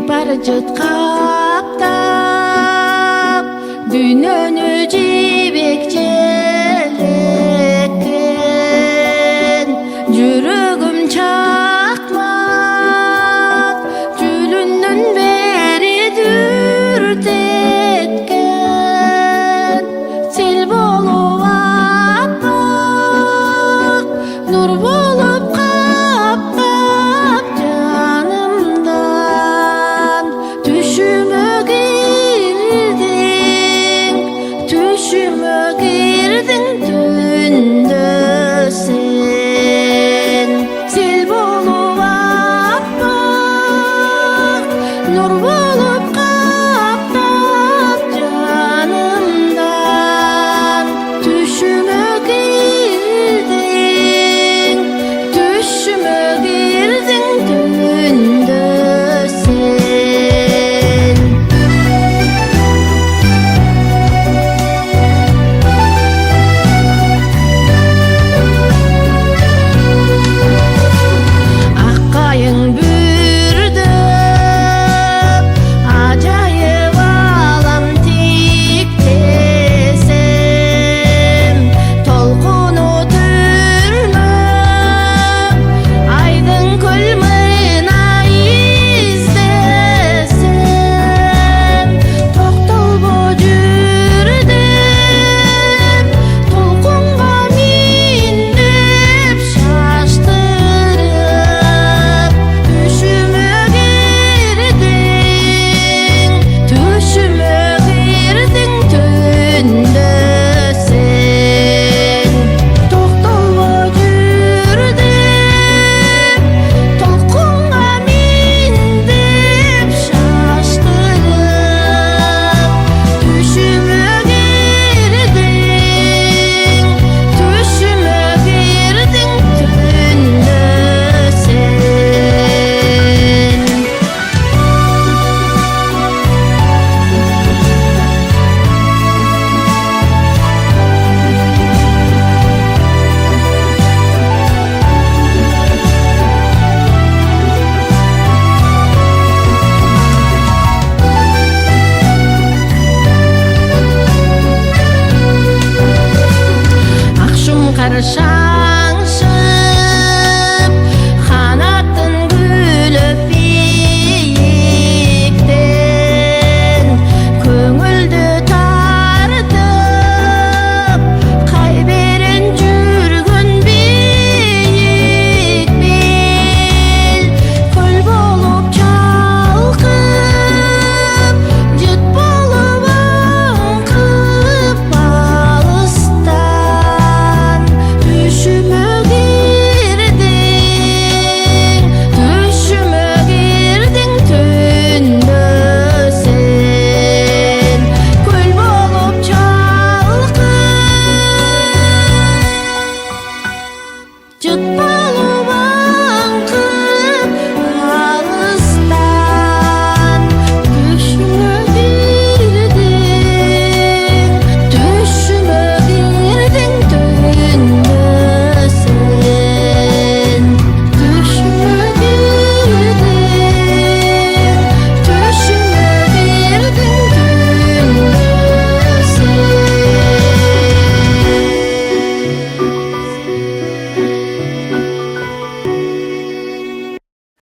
баржыт каптап дүйнөнү жебек желеккен жүрөгүм чакмак жүлүндөн бери дүртеткен сел болуп аппак нур болуп каптап жанымдан түшүмө кирдиң түндө сен сел болуп аппак нур болуп каптап жанымдан түшүмө кирдиң түндө сен аккайың бүрдө ажайып алам тиктесем толкуну түрмө айдың көлмына издесем токтолбо жүрдүм толкунга миндеп шаштырып түшүмө кирдиң түндө сен токтолбо жүрдүм толкунга миндеп шаштырып түшүмө кирдиң түндө сен акшум карша